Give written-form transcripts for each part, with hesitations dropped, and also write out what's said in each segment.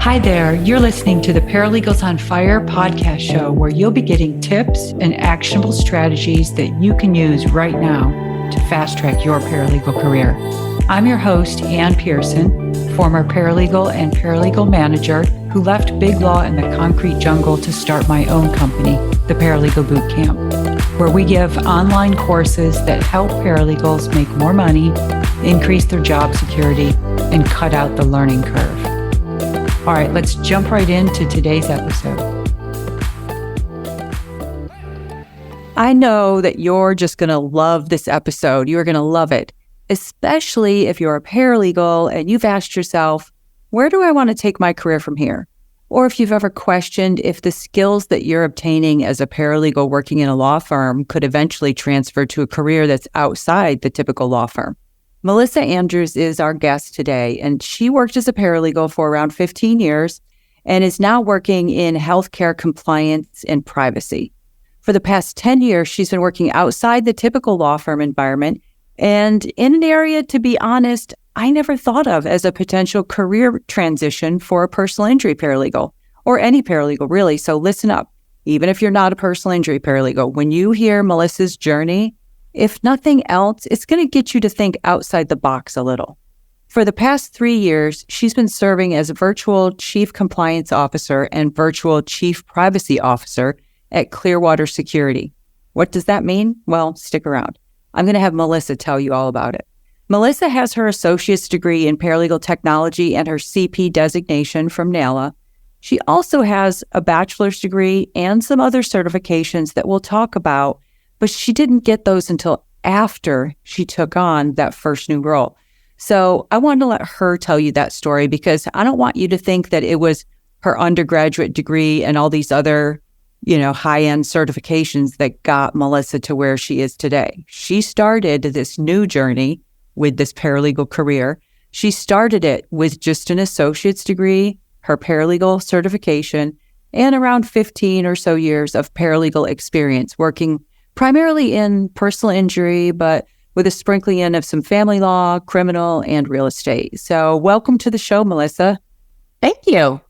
Hi there, you're listening to the Paralegals on Fire podcast show, where you'll be getting tips and actionable strategies that you can use right now to fast track your paralegal career. I'm your host, Ann Pearson, former paralegal and paralegal manager who left big law in the concrete jungle to start my own company, the Paralegal Boot Camp, where we give online courses that help paralegals make more money, increase their job security, and cut out the learning curve. All right, let's jump right into today's episode. I know that you're just going to love this episode. You're going to love it, especially if you're a paralegal and you've asked yourself, where do I want to take my career from here? Or if you've ever questioned if the skills that you're obtaining as a paralegal working in a law firm could eventually transfer to a career that's outside the typical law firm. Melissa Andrews is our guest today, and she worked as a paralegal for around 15 years and is now working in healthcare compliance and privacy. For the past 10 years, she's been working outside the typical law firm environment and in an area, to be honest, I never thought of as a potential career transition for a personal injury paralegal, or any paralegal really. So listen up, even if you're not a personal injury paralegal, when you hear Melissa's journey, if nothing else, it's going to get you to think outside the box a little. For the past 3 years, she's been serving as a virtual chief compliance officer and virtual chief privacy officer at Clearwater Security. What does that mean? Well, stick around. I'm going to have Melissa tell you all about it. Melissa has her associate's degree in paralegal technology and her CP designation from NALA. She also has a bachelor's degree and some other certifications that we'll talk about, but she didn't get those until after she took on that first new role. So I wanted to let her tell you that story because I don't want you to think that it was her undergraduate degree and all these other, high-end certifications that got Melissa to where she is today. She started this new journey with this paralegal career. She started it with just an associate's degree, her paralegal certification, and around 15 or so years of paralegal experience working primarily in personal injury, but with a sprinkling in of some family law, criminal, and real estate. So welcome to the show, Melissa. Thank you. All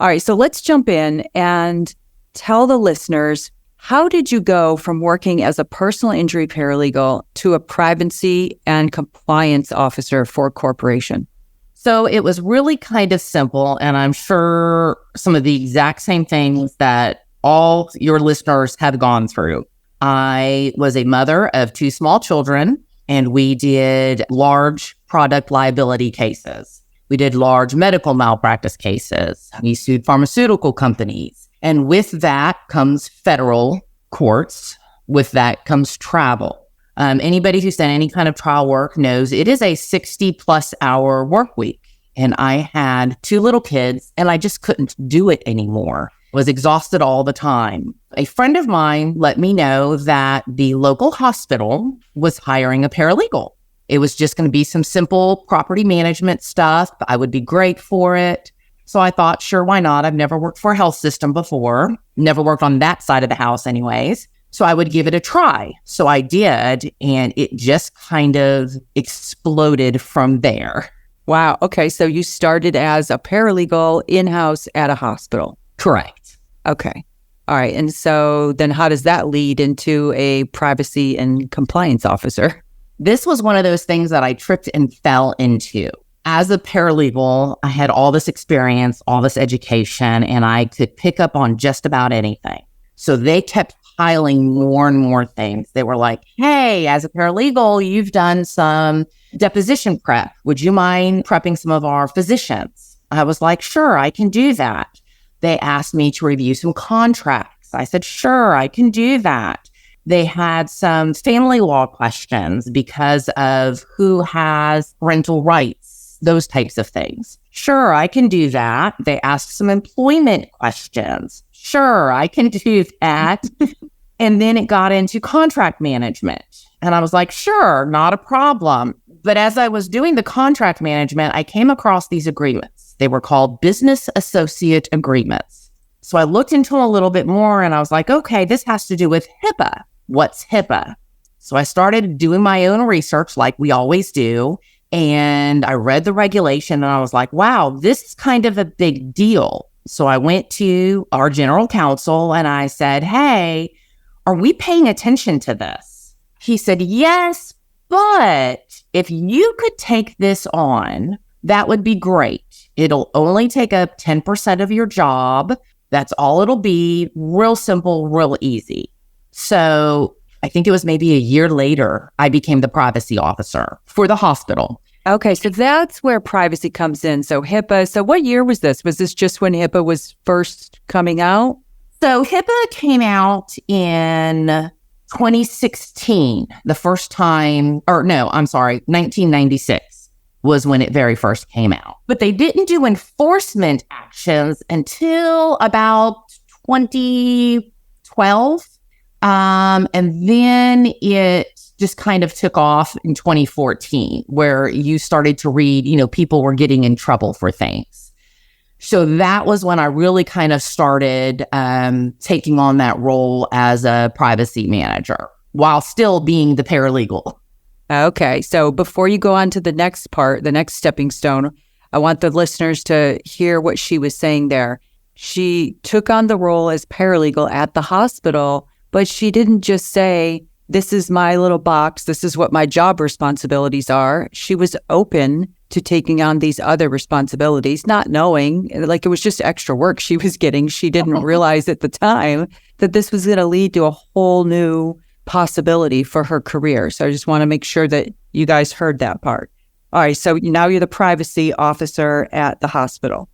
right, so let's jump in and tell the listeners, how did you go from working as a personal injury paralegal to a privacy and compliance officer for a corporation? So it was really kind of simple, and I'm sure some of the exact same things that all your listeners have gone through. I was a mother of 2 small children, and we did large product liability cases. We did large medical malpractice cases. We sued pharmaceutical companies. And with that comes federal courts. With that comes travel. Anybody who's done any kind of trial work knows it is a 60-plus hour work week. And I had 2 little kids, and I just couldn't do it anymore. Was exhausted all the time. A friend of mine let me know that the local hospital was hiring a paralegal. It was just going to be some simple property management stuff. I would be great for it. So I thought, sure, why not? I've never worked for a health system before. Never worked on that side of the house anyways. So I would give it a try. So I did, and it just kind of exploded from there. Wow. Okay. So you started as a paralegal in-house at a hospital. Correct. Okay. All right. And so then how does that lead into a privacy and compliance officer? This was one of those things that I tripped and fell into. As a paralegal, I had all this experience, all this education, and I could pick up on just about anything. So they kept piling more and more things. They were like, hey, as a paralegal, you've done some deposition prep. Would you mind prepping some of our physicians? I was like, sure, I can do that. They asked me to review some contracts. I said, sure, I can do that. They had some family law questions because of who has parental rights, those types of things. Sure, I can do that. They asked some employment questions. Sure, I can do that. And then it got into contract management. And I was like, sure, not a problem. But as I was doing the contract management, I came across these agreements. They were called business associate agreements. So I looked into them a little bit more and I was like, okay, this has to do with HIPAA. What's HIPAA? So I started doing my own research like we always do. And I read the regulation and I was like, wow, this is kind of a big deal. So I went to our general counsel and I said, hey, are we paying attention to this? He said, yes, but if you could take this on, that would be great. It'll only take up 10% of your job. That's all it'll be. Real simple, real easy. So I think it was maybe a year later, I became the privacy officer for the hospital. Okay, so that's where privacy comes in. So HIPAA. So what year was this? Was this just when HIPAA was first coming out? So HIPAA came out in 2016, the first time, or no, I'm sorry, 1996 was when it very first came out. But they didn't do enforcement actions until about 2012. And then it just kind of took off in 2014, where you started to read, people were getting in trouble for things. So that was when I really kind of started taking on that role as a privacy manager while still being the paralegal. Okay, so before you go on to the next part, the next stepping stone, I want the listeners to hear what she was saying there. She took on the role as paralegal at the hospital, but she didn't just say, this is my little box, this is what my job responsibilities are. She was open to taking on these other responsibilities, not knowing, like it was just extra work she was getting. She didn't realize at the time that this was going to lead to a whole new possibility for her career. So I just want to make sure that you guys heard that part. All right, so now you're the privacy officer at the hospital.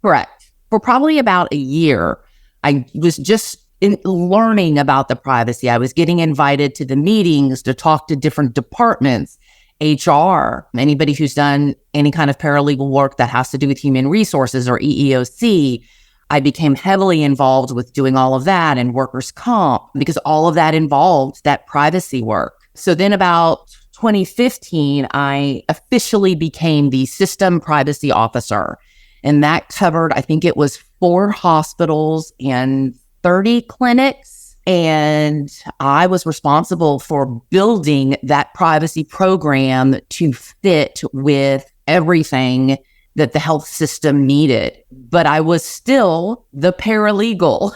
Correct. For probably about a year, I was just learning about the privacy. I was getting invited to the meetings to talk to different departments, HR, anybody who's done any kind of paralegal work that has to do with human resources or EEOC. I became heavily involved with doing all of that and workers' comp because all of that involved that privacy work. So then about 2015, I officially became the system privacy officer. And that covered, I think it was 4 hospitals and 30 clinics. And I was responsible for building that privacy program to fit with everything that the health system needed. But I was still the paralegal.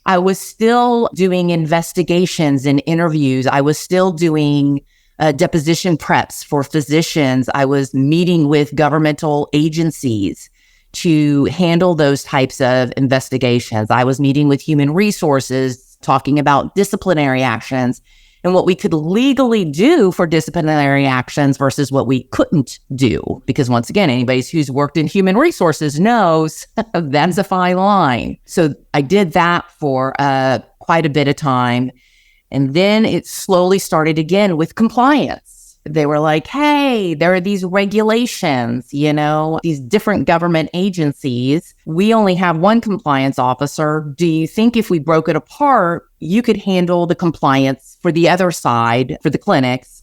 I was still doing investigations and interviews. I was still doing deposition preps for physicians. I was meeting with governmental agencies to handle those types of investigations. I was meeting with human resources, talking about disciplinary actions and what we could legally do for disciplinary actions versus what we couldn't do. Because once again, anybody who's worked in human resources knows that's a fine line. So I did that for quite a bit of time. And then it slowly started again with compliance. They were like, hey, there are these regulations, these different government agencies. We only have one compliance officer. Do you think if we broke it apart, you could handle the compliance for the other side, for the clinics,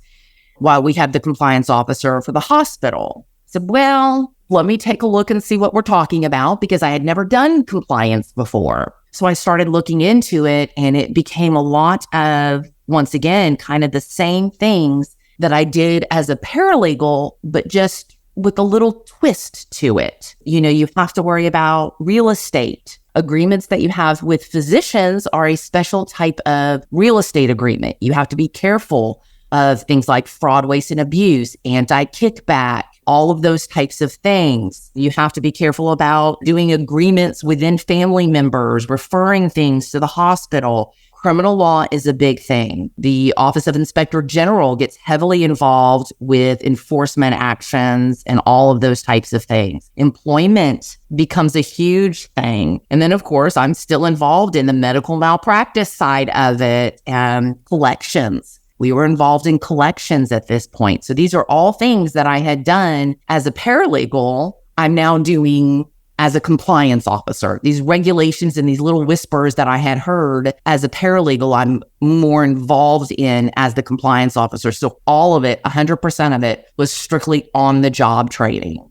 while we have the compliance officer for the hospital? I said, well, let me take a look and see what we're talking about, because I had never done compliance before. So I started looking into it, and it became a lot of, once again, kind of the same things that I did as a paralegal, but just with a little twist to it. You have to worry about real estate. Agreements that you have with physicians are a special type of real estate agreement. You have to be careful of things like fraud, waste, and abuse, anti-kickback, all of those types of things. You have to be careful about doing agreements within family members, referring things to the hospital. Criminal law is a big thing. The Office of Inspector General gets heavily involved with enforcement actions and all of those types of things. Employment becomes a huge thing. And then, of course, I'm still involved in the medical malpractice side of it and collections. We were involved in collections at this point. So these are all things that I had done as a paralegal. I'm now doing as a compliance officer. These regulations and these little whispers that I had heard as a paralegal, I'm more involved in as the compliance officer. So all of it, 100% of it, was strictly on the job training.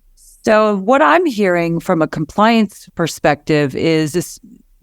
So what I'm hearing from a compliance perspective is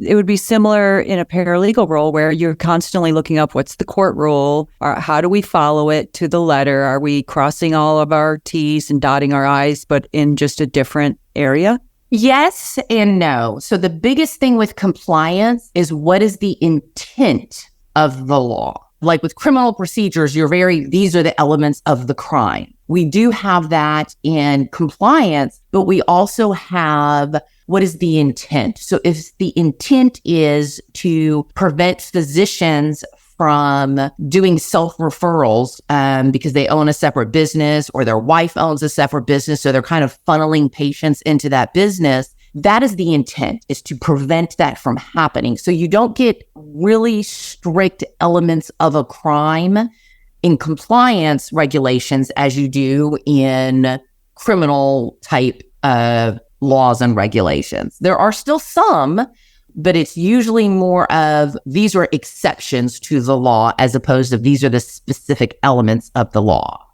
it would be similar in a paralegal role where you're constantly looking up what's the court rule, or how do we follow it to the letter? Are we crossing all of our T's and dotting our I's, but in just a different area? Yes and no. So the biggest thing with compliance is what is the intent of the law? Like with criminal procedures, these are the elements of the crime. We do have that in compliance, but we also have what is the intent. So if the intent is to prevent physicians from doing self-referrals because they own a separate business or their wife owns a separate business, so they're kind of funneling patients into that business, that is the intent, is to prevent that from happening. So you don't get really strict elements of a crime in compliance regulations as you do in criminal type laws and regulations. There are still some, but it's usually more of these are exceptions to the law as opposed to these are the specific elements of the law.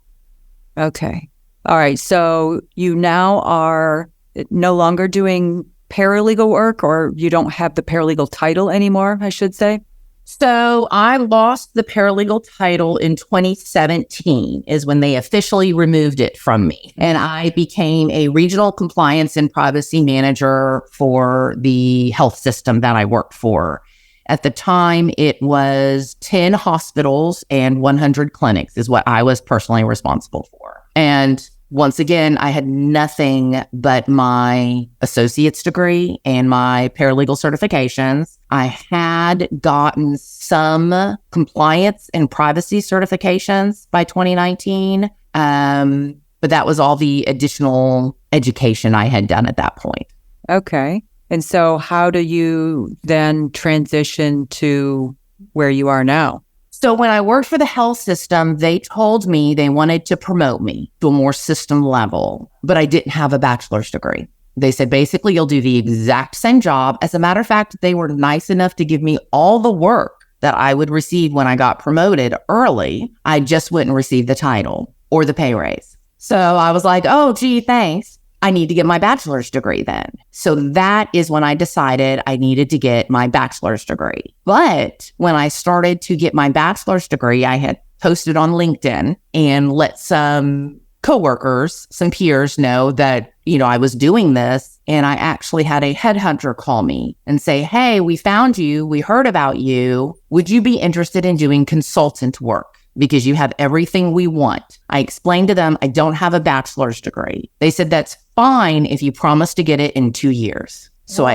Okay. All right. So you now are no longer doing paralegal work, or you don't have the paralegal title anymore, I should say? So I lost the paralegal title in 2017 is when they officially removed it from me. And I became a regional compliance and privacy manager for the health system that I worked for. At the time, it was 10 hospitals and 100 clinics is what I was personally responsible for. And once again, I had nothing but my associate's degree and my paralegal certifications. I had gotten some compliance and privacy certifications by 2019, but that was all the additional education I had done at that point. Okay. And so how do you then transition to where you are now? So when I worked for the health system, they told me they wanted to promote me to a more system level, but I didn't have a bachelor's degree. They said, basically, you'll do the exact same job. As a matter of fact, they were nice enough to give me all the work that I would receive when I got promoted early. I just wouldn't receive the title or the pay raise. So I was like, oh, gee, thanks. I need to get my bachelor's degree then. So that is when I decided I needed to get my bachelor's degree. But when I started to get my bachelor's degree, I had posted on LinkedIn and let some coworkers, some peers know that, I was doing this. And I actually had a headhunter call me and say, hey, we found you. We heard about you. Would you be interested in doing consultant work? Because you have everything we want. I explained to them, I don't have a bachelor's degree. They said, that's fine if you promise to get it in 2 years. So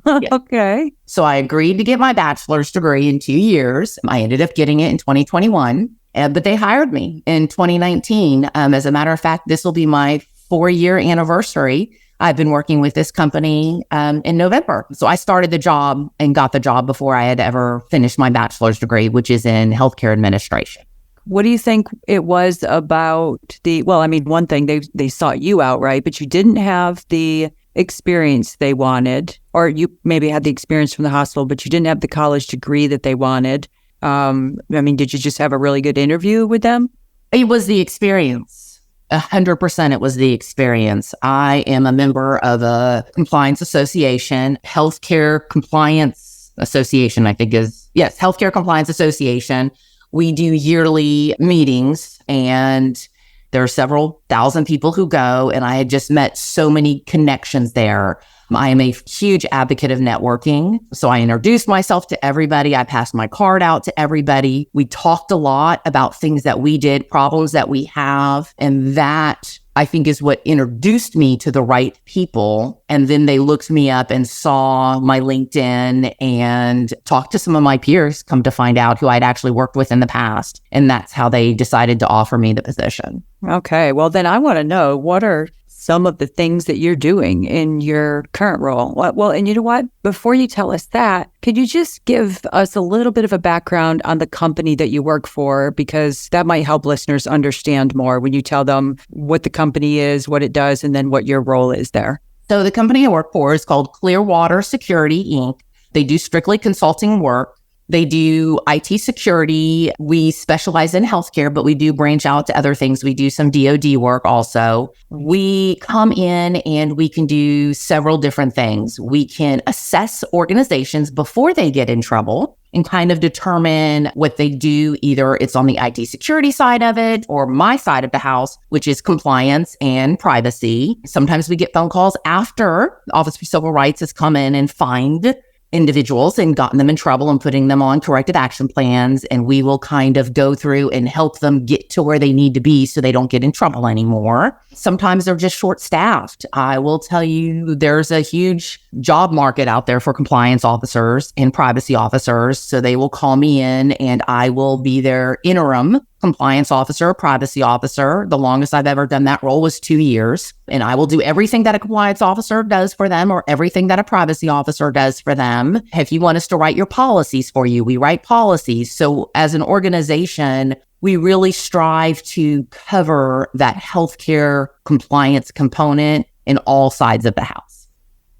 Okay. So I agreed to get my bachelor's degree in 2 years. I ended up getting it in 2021, but they hired me in 2019. As a matter of fact, this will be my 4-year anniversary. I've been working with this company in November. So I started the job and got the job before I had ever finished my bachelor's degree, which is in healthcare administration. What do you think it was about one thing, they sought you out, right? But you didn't have the experience they wanted, or you maybe had the experience from the hospital, but you didn't have the college degree that they wanted. Did you just have a really good interview with them? It was the experience. 100% it was the experience. I am a member of a compliance association, Healthcare Compliance Association, I think yes, Healthcare Compliance Association. We do yearly meetings and there are several thousand people who go, and I had just met so many connections there. I am a huge advocate of networking. So I introduced myself to everybody. I passed my card out to everybody. We talked a lot about things that we did, problems that we have. And that, I think, is what introduced me to the right people. And then they looked me up and saw my LinkedIn and talked to some of my peers, come to find out who I'd actually worked with in the past. And that's how they decided to offer me the position. Okay. Well, then I want to know, what are some of the things that you're doing in your current role? Well, and you know what? Before you tell us that, could you just give us a little bit of a background on the company that you work for? Because that might help listeners understand more when you tell them what the company is, what it does, and then what your role is there. So the company I work for is called Clearwater Security, Inc. They do strictly consulting work. They do IT security. We specialize in healthcare, but we do branch out to other things. We do some DoD work also. We come in and we can do several different things. We can assess organizations before they get in trouble and kind of determine what they do. Either it's on the IT security side of it or my side of the house, which is compliance and privacy. Sometimes we get phone calls after the Office for Civil Rights has come in and fined individuals and gotten them in trouble and putting them on corrective action plans. And we will kind of go through and help them get to where they need to be so they don't get in trouble anymore. Sometimes they're just short-staffed. I will tell you, there's a huge job market out there for compliance officers and privacy officers. So they will call me in and I will be their interim compliance officer, privacy officer. The longest I've ever done that role was 2 years. And I will do everything that a compliance officer does for them or everything that a privacy officer does for them. If you want us to write your policies for you, we write policies. So as an organization, we really strive to cover that healthcare compliance component in all sides of the house.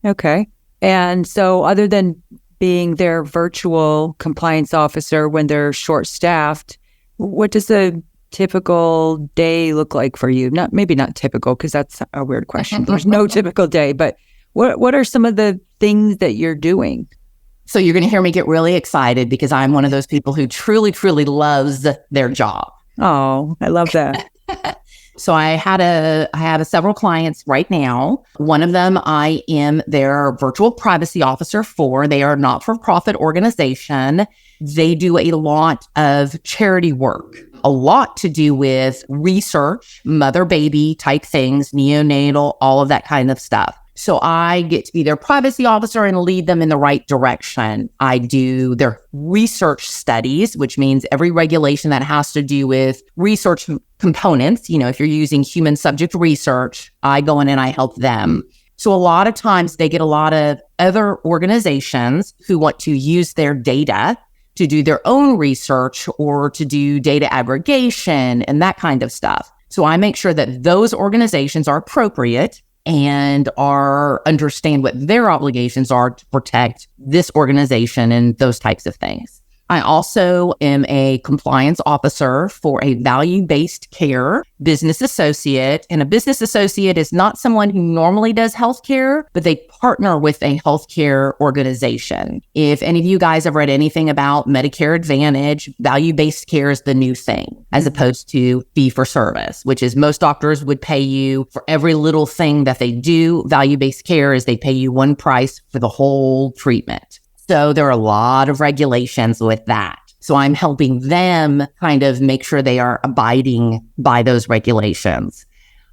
Okay. And so other than being their virtual compliance officer when they're short-staffed, what does a typical day look like for you? Maybe not typical, because that's a weird question. There's no typical day, but what are some of the things that you're doing? So you're going to hear me get really excited because I'm one of those people who truly, truly loves their job. Oh, I love that. So I have several clients right now. One of them I am their virtual privacy officer for. They are a not-for-profit organization. They do a lot of charity work, a lot to do with research, mother-baby type things, neonatal, all of that kind of stuff. So I get to be their privacy officer and lead them in the right direction. I do their research studies, which means every regulation that has to do with research components. If you're using human subject research, I go in and I help them. So a lot of times they get a lot of other organizations who want to use their data to do their own research or to do data aggregation and that kind of stuff. So I make sure that those organizations are appropriate and understand what their obligations are to protect this organization and those types of things. I also am a compliance officer for a value-based care business associate. And a business associate is not someone who normally does healthcare, but they partner with a healthcare organization. If any of you guys have read anything about Medicare Advantage, value-based care is the new thing, as opposed to fee-for-service, which is most doctors would pay you for every little thing that they do. Value-based care is they pay you one price for the whole treatment. So there are a lot of regulations with that. So I'm helping them kind of make sure they are abiding by those regulations.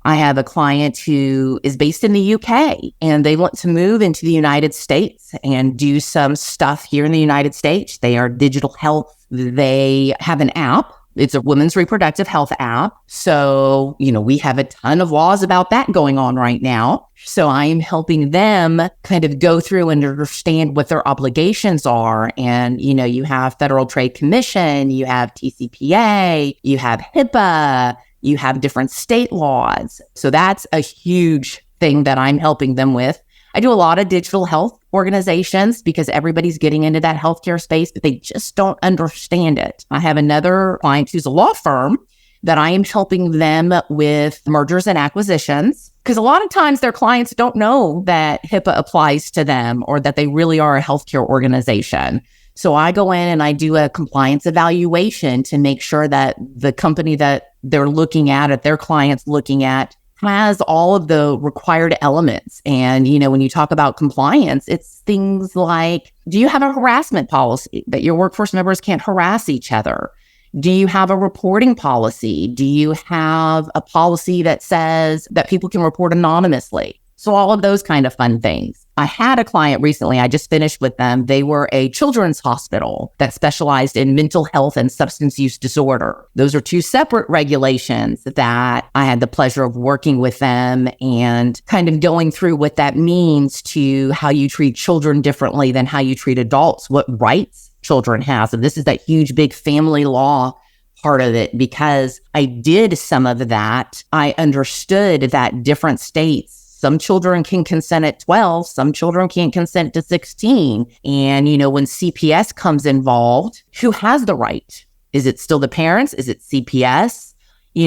I have a client who is based in the UK and they want to move into the United States and do some stuff here in the United States. They are digital health. They have an app. It's a women's reproductive health app. So, we have a ton of laws about that going on right now. So I am helping them kind of go through and understand what their obligations are. And, you have Federal Trade Commission, you have TCPA, you have HIPAA, you have different state laws. So that's a huge thing that I'm helping them with. I do a lot of digital health organizations because everybody's getting into that healthcare space, but they just don't understand it. I have another client who's a law firm that I am helping them with mergers and acquisitions because a lot of times their clients don't know that HIPAA applies to them or that they really are a healthcare organization. So I go in and I do a compliance evaluation to make sure that the company that they're looking at their clients looking at, has all of the required elements. And, when you talk about compliance, it's things like, do you have a harassment policy that your workforce members can't harass each other? Do you have a reporting policy? Do you have a policy that says that people can report anonymously? So all of those kind of fun things. I had a client recently, I just finished with them. They were a children's hospital that specialized in mental health and substance use disorder. Those are two separate regulations that I had the pleasure of working with them and kind of going through what that means to how you treat children differently than how you treat adults, what rights children have. And this is that huge, big family law part of it. Because I did some of that, I understood that different states Some children can consent at 12. Some children can't consent to 16. And, when CPS comes involved, who has the right? Is it still the parents? Is it CPS?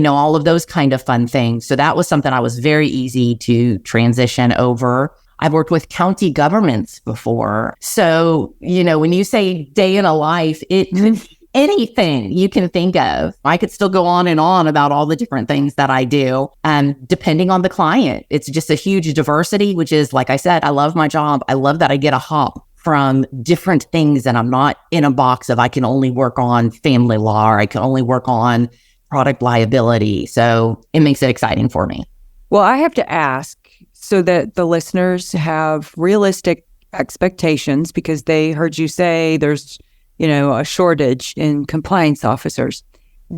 All of those kind of fun things. So that was something I was very easy to transition over. I've worked with county governments before. So, when you say day in a life, it could be anything you can think of. I could still go on and on about all the different things that I do. And depending on the client, it's just a huge diversity, which is, like I said, I love my job. I love that I get a hop from different things, and I'm not in a box of I can only work on family law or I can only work on product liability. So it makes it exciting for me. Well, I have to ask so that the listeners have realistic expectations, because they heard you say there's, a shortage in compliance officers.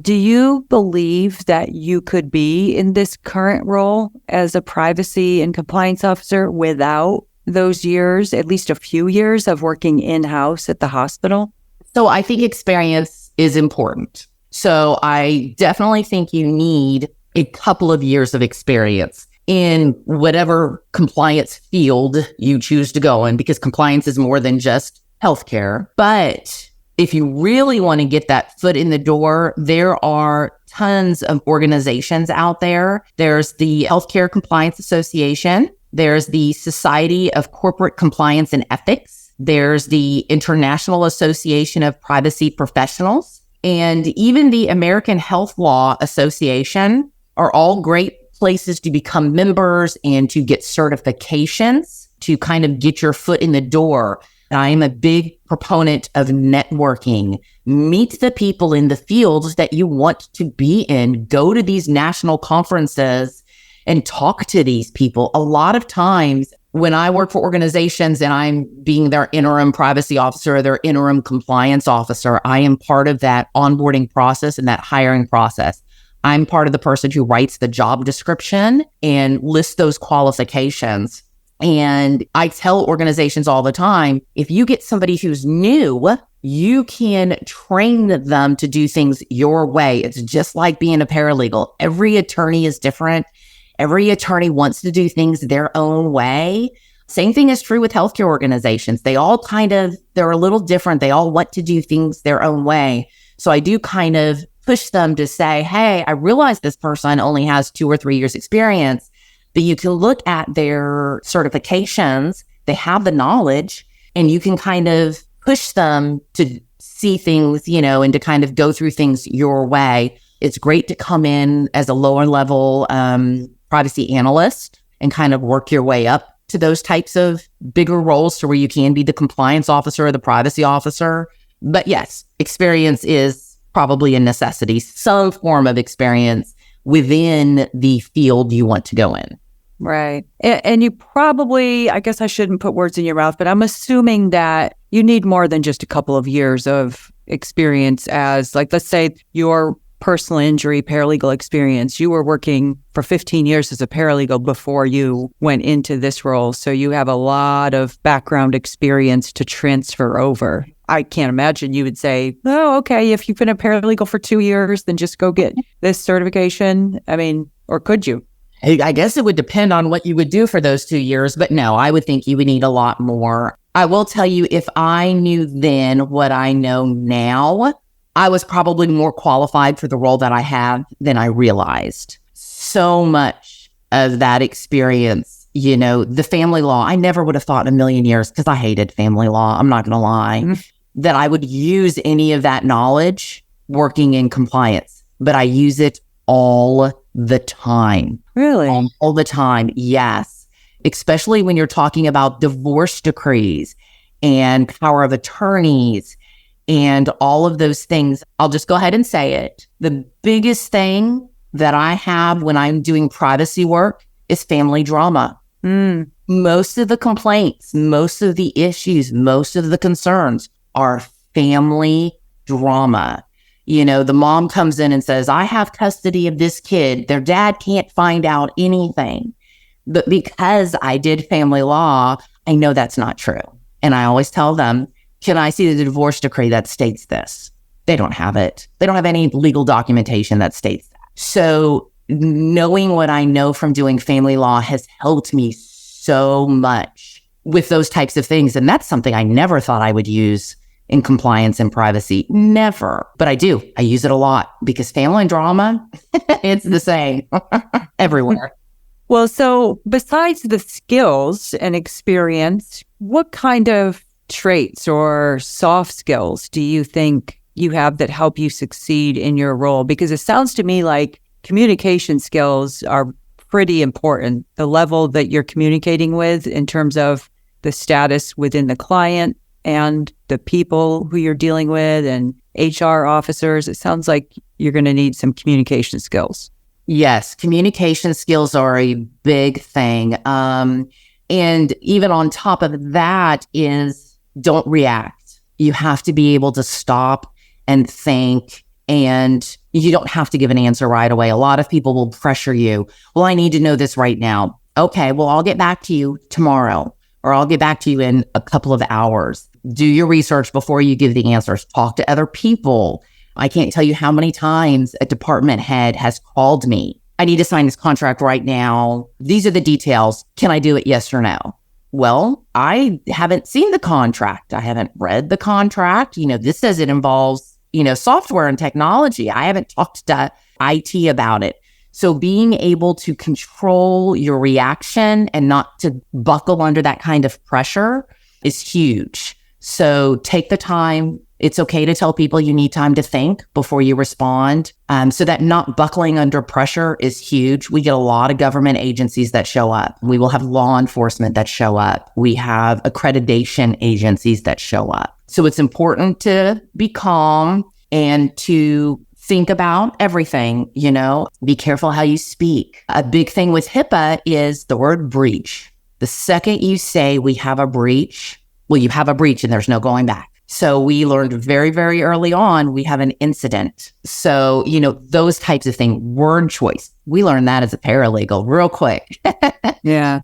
Do you believe that you could be in this current role as a privacy and compliance officer without those years, at least a few years of working in-house at the hospital? So I think experience is important. So I definitely think you need a couple of years of experience in whatever compliance field you choose to go in, because compliance is more than just healthcare. But if you really want to get that foot in the door, there are tons of organizations out there. There's the Healthcare Compliance Association. There's the Society of Corporate Compliance and Ethics. There's the International Association of Privacy Professionals. And even the American Health Law Association are all great places to become members and to get certifications to kind of get your foot in the door. I am a big proponent of networking. Meet the people in the fields that you want to be in. Go to these national conferences and talk to these people. A lot of times when I work for organizations and I'm being their interim privacy officer or their interim compliance officer, I am part of that onboarding process and that hiring process. I'm part of the person who writes the job description and lists those qualifications. And I tell organizations all the time, if you get somebody who's new, you can train them to do things your way. It's just like being a paralegal. Every attorney is different. Every attorney wants to do things their own way. Same thing is true with healthcare organizations. They're a little different. They all want to do things their own way. So I do kind of push them to say, hey, I realize this person only has 2 or 3 years experience, but you can look at their certifications, they have the knowledge, and you can kind of push them to see things, and to kind of go through things your way. It's great to come in as a lower level privacy analyst and kind of work your way up to those types of bigger roles to where you can be the compliance officer or the privacy officer. But yes, experience is probably a necessity, some form of experience within the field you want to go in. Right. And you probably, I guess I shouldn't put words in your mouth, but I'm assuming that you need more than just a couple of years of experience as, like, let's say your personal injury paralegal experience. You were working for 15 years as a paralegal before you went into this role. So you have a lot of background experience to transfer over. I can't imagine you would say, oh, okay, if you've been a paralegal for 2 years, then just go get this certification. I mean, or could you? I guess it would depend on what you would do for those 2 years, but no, I would think you would need a lot more. I will tell you, if I knew then what I know now, I was probably more qualified for the role that I have than I realized. So much of that experience, the family law, I never would have thought in a million years, because I hated family law, I'm not going to lie, that I would use any of that knowledge working in compliance, but I use it all the time. Really? All the time, yes. Especially when you're talking about divorce decrees and power of attorneys and all of those things. I'll just go ahead and say it. The biggest thing that I have when I'm doing privacy work is family drama. Most of the complaints, most of the issues, most of the concerns are family drama. The mom comes in and says, I have custody of this kid. Their dad can't find out anything. But because I did family law, I know that's not true. And I always tell them, can I see the divorce decree that states this? They don't have it. They don't have any legal documentation that states that. So knowing what I know from doing family law has helped me so much with those types of things. And that's something I never thought I would use in compliance and privacy. Never. But I do. I use it a lot because family drama, it's the same everywhere. Well, so besides the skills and experience, what kind of traits or soft skills do you think you have that help you succeed in your role? Because it sounds to me like communication skills are pretty important. The level that you're communicating with in terms of the status within the client and the people who you're dealing with and HR officers, it sounds like you're going to need some communication skills. Yes, communication skills are a big thing. And even on top of that is don't react. You have to be able to stop and think, and you don't have to give an answer right away. A lot of people will pressure you. Well, I need to know this right now. Okay, well, I'll get back to you tomorrow, or I'll get back to you in a couple of hours. Do your research before you give the answers. Talk to other people. I can't tell you how many times a department head has called me. I need to sign this contract right now. These are the details. Can I do it? Yes or no? Well, I haven't seen the contract. I haven't read the contract. This says it involves, software and technology. I haven't talked to IT about it. So being able to control your reaction and not to buckle under that kind of pressure is huge. So take the time. It's okay to tell people you need time to think before you respond. So that not buckling under pressure is huge. We get a lot of government agencies that show up. We will have law enforcement that show up. We have accreditation agencies that show up. So it's important to be calm and to think about everything, be careful how you speak. A big thing with HIPAA is the word breach. The second you say we have a breach, well, you have a breach and there's no going back. So we learned very, very early on, we have an incident. So, those types of things, word choice. We learned that as a paralegal real quick. Yeah.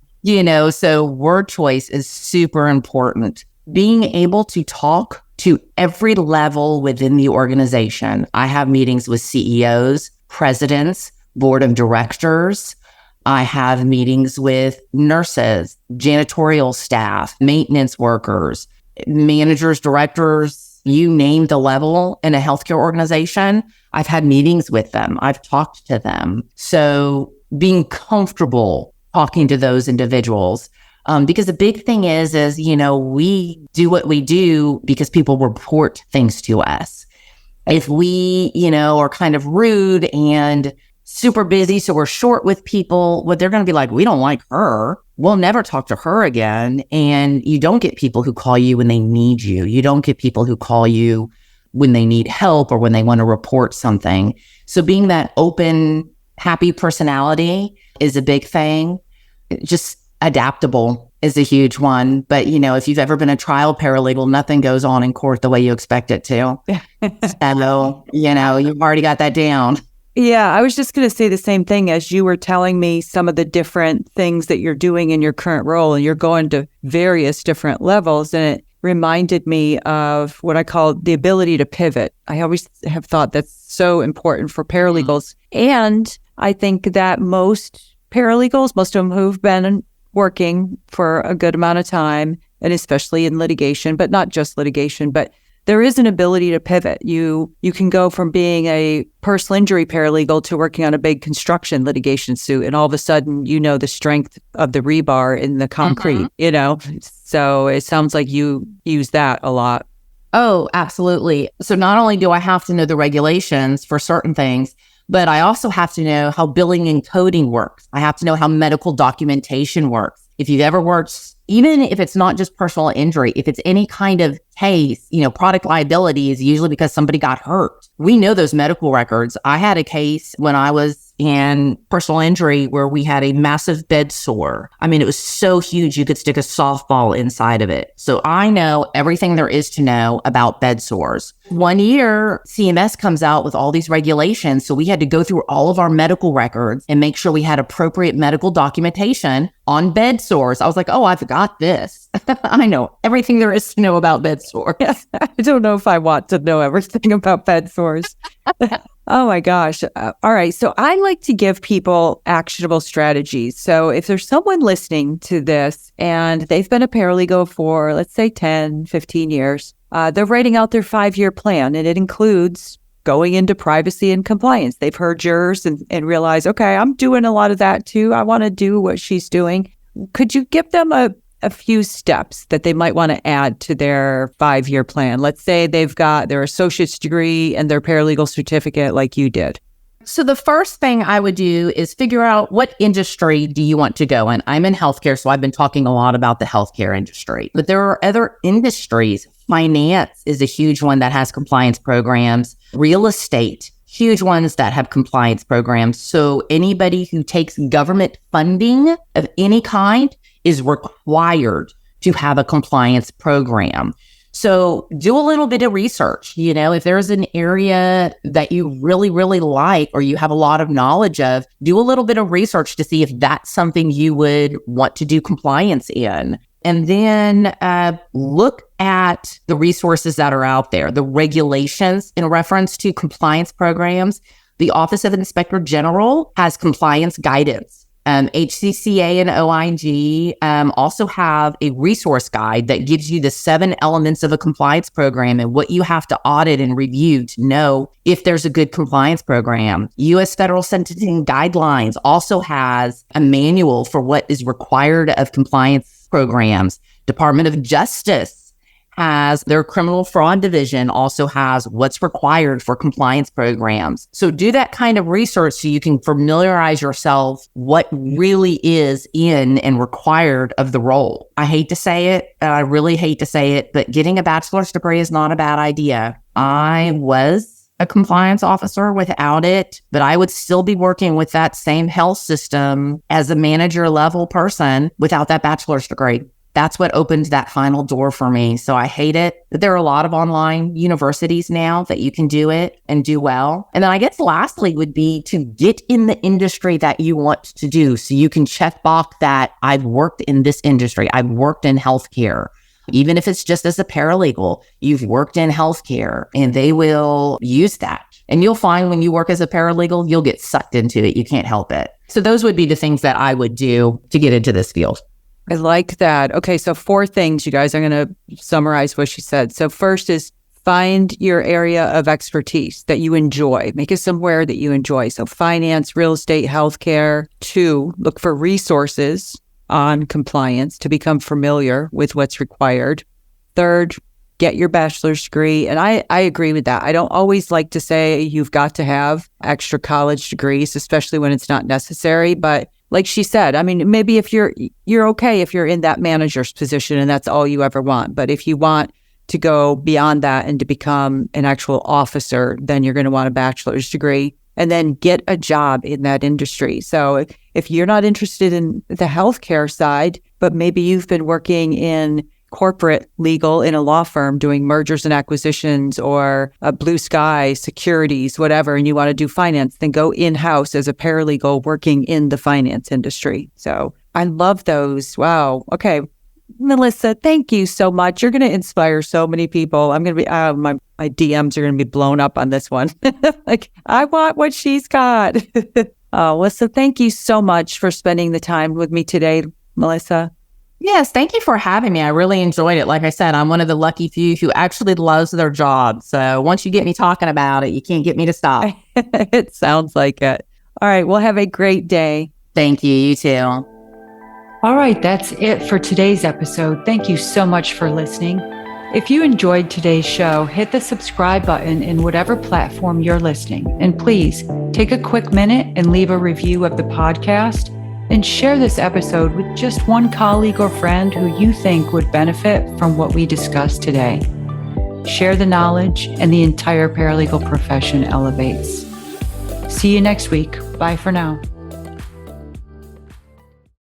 So word choice is super important. Being able to talk to every level within the organization. I have meetings with CEOs, presidents, board of directors. I have meetings with nurses, janitorial staff, maintenance workers, managers, directors, you name the level in a healthcare organization. I've had meetings with them. I've talked to them. So being comfortable talking to those individuals, because the big thing is, we do what we do because people report things to us. If we, are kind of rude and super busy, so we're short with people, well, they're going to be like, we don't like her. We'll never talk to her again. And you don't get people who call you when they need you. You don't get people who call you when they need help or when they want to report something. So being that open, happy personality is a big thing. Just adaptable is a huge one. But, if you've ever been a trial paralegal, nothing goes on in court the way you expect it to. So, you've already got that down. Yeah, I was just going to say the same thing as you were telling me some of the different things that you're doing in your current role, and you're going to various different levels. And it reminded me of what I call the ability to pivot. I always have thought that's so important for paralegals. And I think that most paralegals, most of them who've been working for a good amount of time, and especially in litigation, but not just litigation, but there is an ability to pivot. You can go from being a personal injury paralegal to working on a big construction litigation suit, and all of a sudden, the strength of the rebar in the concrete, So it sounds like you use that a lot. Oh, absolutely. So not only do I have to know the regulations for certain things, but I also have to know how billing and coding works. I have to know how medical documentation works. If you've ever worked, even if it's not just personal injury, if it's any kind of case, product liability is usually because somebody got hurt. We know those medical records. I had a case when I was in personal injury where we had a massive bed sore. I mean, it was so huge you could stick a softball inside of it. So I know everything there is to know about bed sores. One year, CMS comes out with all these regulations. So we had to go through all of our medical records and make sure we had appropriate medical documentation on bed sores. I was like, oh, I've got this. I know everything there is to know about bed sores. I don't know if I want to know everything about bed sores. Oh my gosh. All right. So I like to give people actionable strategies. So if there's someone listening to this and they've been a paralegal for, let's say, 10, 15 years, they're writing out their 5-year plan, and it includes going into privacy and compliance. They've heard yours and realized, okay, I'm doing a lot of that too. I want to do what she's doing. Could you give them a few steps that they might want to add to their 5-year plan? Let's say they've got their associate's degree and their paralegal certificate like you did. So the first thing I would do is figure out what industry do you want to go in. I'm in healthcare, so I've been talking a lot about the healthcare industry. But there are other industries. Finance is a huge one that has compliance programs. Real estate, huge ones that have compliance programs. So anybody who takes government funding of any kind is required to have a compliance program. So do a little bit of research. If there's an area that you really, really like or you have a lot of knowledge of, do a little bit of research to see if that's something you would want to do compliance in. And then look at the resources that are out there, the regulations in reference to compliance programs. The Office of Inspector General has compliance guidance. HCCA and OIG also have a resource guide that gives you the 7 elements of a compliance program and what you have to audit and review to know if there's a good compliance program. U.S. Federal Sentencing Guidelines also has a manual for what is required of compliance programs. Department of Justice has their criminal fraud division also has what's required for compliance programs. So do that kind of research so you can familiarize yourself what really is in and required of the role. I hate to say it, I really hate to say it, but getting a bachelor's degree is not a bad idea. I was a compliance officer without it, but I would still be working with that same health system as a manager level person without that bachelor's degree. That's what opened that final door for me. So I hate it. But there are a lot of online universities now that you can do it and do well. And then I guess lastly would be to get in the industry that you want to do. So you can check box that I've worked in this industry. I've worked in healthcare. Even if it's just as a paralegal, you've worked in healthcare, and they will use that. And you'll find when you work as a paralegal, you'll get sucked into it. You can't help it. So those would be the things that I would do to get into this field. I like that. Okay, so 4 things, you guys. I'm going to summarize what she said. So first is find your area of expertise that you enjoy. Make it somewhere that you enjoy. So finance, real estate, healthcare. 2, look for resources on compliance to become familiar with what's required. 3rd, get your bachelor's degree. And I agree with that. I don't always like to say you've got to have extra college degrees, especially when it's not necessary. But like she said, I mean, maybe if you're okay if you're in that manager's position and that's all you ever want. But if you want to go beyond that and to become an actual officer, then you're going to want a bachelor's degree and then get a job in that industry. So if you're not interested in the healthcare side, but maybe you've been working in corporate legal in a law firm doing mergers and acquisitions or blue sky securities, whatever, and you want to do finance, then go in-house as a paralegal working in the finance industry. So I love those. Wow. Okay. Melissa, thank you so much. You're going to inspire so many people. I'm going to be, my DMs are going to be blown up on this one. Like, I want what she's got. Melissa, thank you so much for spending the time with me today, Melissa. Yes, thank you for having me. I really enjoyed it. Like I said, I'm one of the lucky few who actually loves their job. So once you get me talking about it, you can't get me to stop. It sounds like it. All right. Well, have a great day. Thank you. You too. All right. That's it for today's episode. Thank you so much for listening. If you enjoyed today's show, hit the subscribe button in whatever platform you're listening. And please take a quick minute and leave a review of the podcast. And share this episode with just one colleague or friend who you think would benefit from what we discussed today. Share the knowledge, and the entire paralegal profession elevates. See you next week. Bye for now.